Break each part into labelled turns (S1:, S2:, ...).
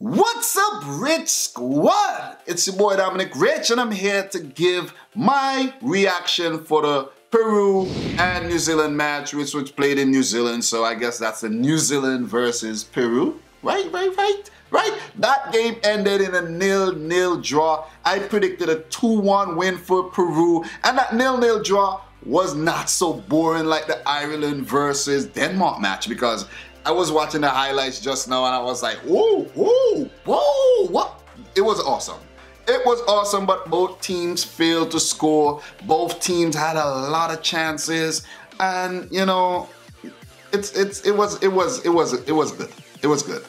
S1: What's up, Richsquad? It's your boy Dominic Rich, and I'm here to give my reaction for the Peru and New Zealand match, which was played in New Zealand. So I guess that's the New Zealand versus Peru. Right? That game ended in a 0-0 draw. I predicted a 2-1 win for Peru, and that 0-0 draw was not so boring like the Ireland versus Denmark match, because I was watching the highlights just now and I was like, whoa, what? It was awesome. It was awesome, but both teams failed to score. Both teams had a lot of chances, and you know, it was good. It was good.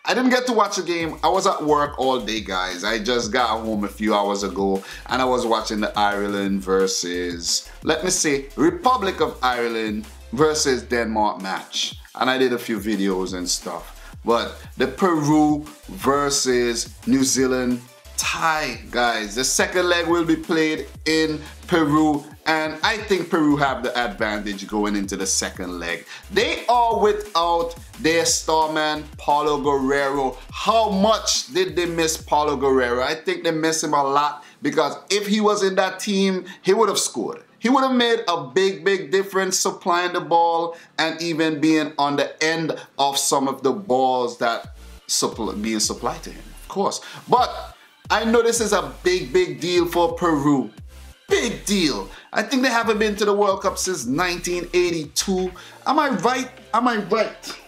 S1: I didn't get to watch the game. I was at work all day, guys. I just got home a few hours ago and I was watching the Ireland versus, let me say, Republic of Ireland versus Denmark match. And I did a few videos and stuff. But the Peru versus New Zealand tie, guys. The second leg will be played in Peru, and I think Peru have the advantage going into the second leg. They are without their star man, Paolo Guerrero. How much did they miss Paolo Guerrero? I think they miss him a lot, because if he was in that team, he would have scored. He would have made a big difference supplying the ball and even being on the end of some of the balls that being supplied to him, of course. But I know this is a big deal for Peru. Big deal. I think they haven't been to the World Cup since 1982. Am I right? Am I right?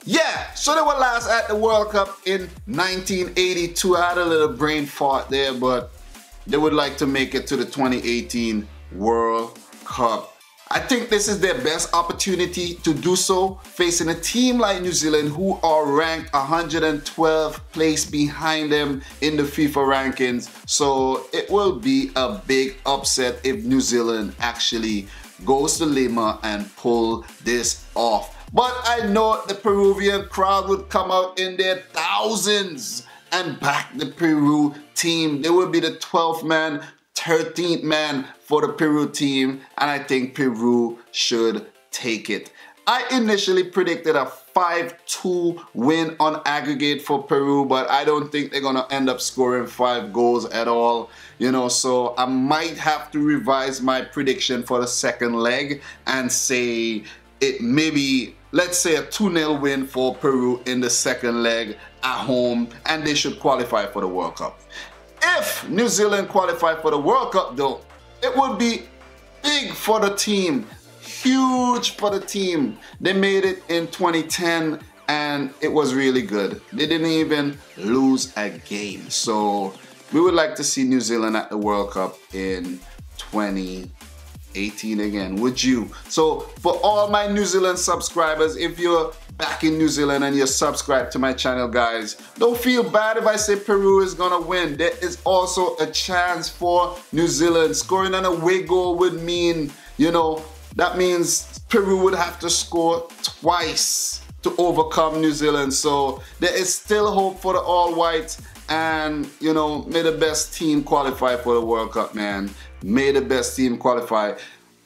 S1: Yeah, so they were last at the World Cup in 1982. I had a little brain fart there, but they would like to make it to the 2018 World Cup. I think this is their best opportunity to do so, facing a team like New Zealand, who are ranked 112th place behind them in the FIFA rankings. So it will be a big upset if New Zealand actually goes to Lima and pull this off. But I know the Peruvian crowd would come out in their thousands and back the Peru team. They will be the 12th man, 13th man for the Peru team, and I think Peru should take it. I initially predicted a 5-2 win on aggregate for Peru, but I don't think they're gonna end up scoring 5 goals at all. You know, so I might have to revise my prediction for the second leg and say it maybe, let's say, a 2-0 win for Peru in the second leg at home, and they should qualify for the World Cup. If New Zealand qualify for the World Cup though, it would be big for the team, huge for the team. They made it in 2010 and it was really good. They didn't even lose a game. So we would like to see New Zealand at the World Cup in 2018 again, would you? So for all my New Zealand subscribers, if you're back in New Zealand and you're subscribed to my channel, guys, don't feel bad if I say Peru is gonna win. There is also a chance for New Zealand. Scoring an away goal would mean, you know, that means Peru would have to score twice to overcome New Zealand. So there is still hope for the All Whites, and you know, may the best team qualify for the World Cup, man. May the best team qualify.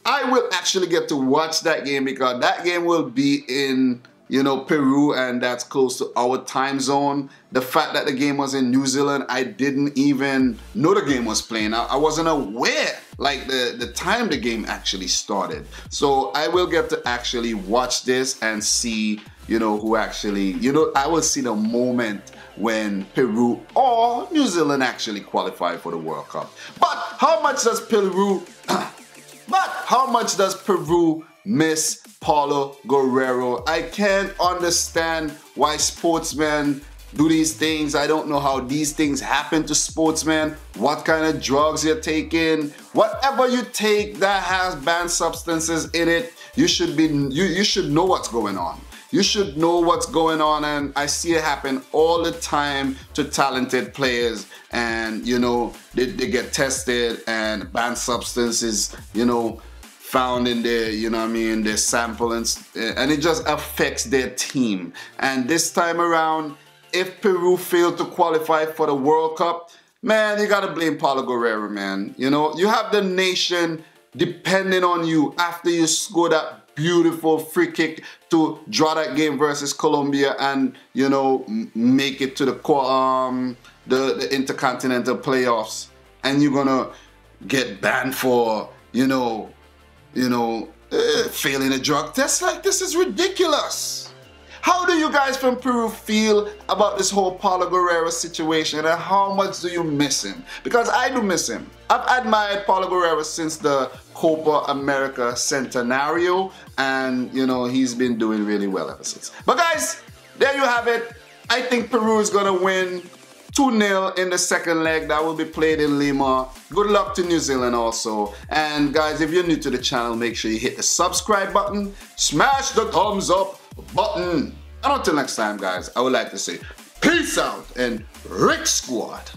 S1: I will actually get to watch that game, because that game will be in, you know, Peru, and that's close to our time zone. The fact that the game was in New Zealand, I didn't even know the game was playing. I wasn't aware, like, the time the game actually started. So I will get to actually watch this and see, you know, who actually, you know, I will see the moment when Peru or New Zealand actually qualify for the World Cup. But how much does Peru miss Paolo Guerrero? I can't understand why sportsmen do these things. I don't know how these things happen to sportsmen, what kind of drugs you're taking. Whatever you take that has banned substances in it, you should know what's going on. You should know what's going on, and I see it happen all the time to talented players, and you know, they get tested and banned substances, you know, found in their, you know what I mean, their sample, and it just affects their team. And this time around, if Peru failed to qualify for the World Cup, man, you gotta blame Paolo Guerrero, man. You know, you have the nation depending on you after you score that beautiful free kick to draw that game versus Colombia and, you know, make it to the Intercontinental playoffs. And you're gonna get banned for, failing a drug test. Like, this is ridiculous. How do you guys from Peru feel about this whole Paolo Guerrero situation, and how much do you miss him? Because I do miss him. I've admired Paolo Guerrero since the Copa America Centenario, and you know, he's been doing really well ever since. But guys, there you have it. I think Peru is gonna win 2-0 in the second leg that will be played in Lima. Good luck to New Zealand also. And guys, if you're new to the channel, make sure you hit the subscribe button, smash the thumbs up button. And until next time, guys, I would like to say peace out and Richsquad.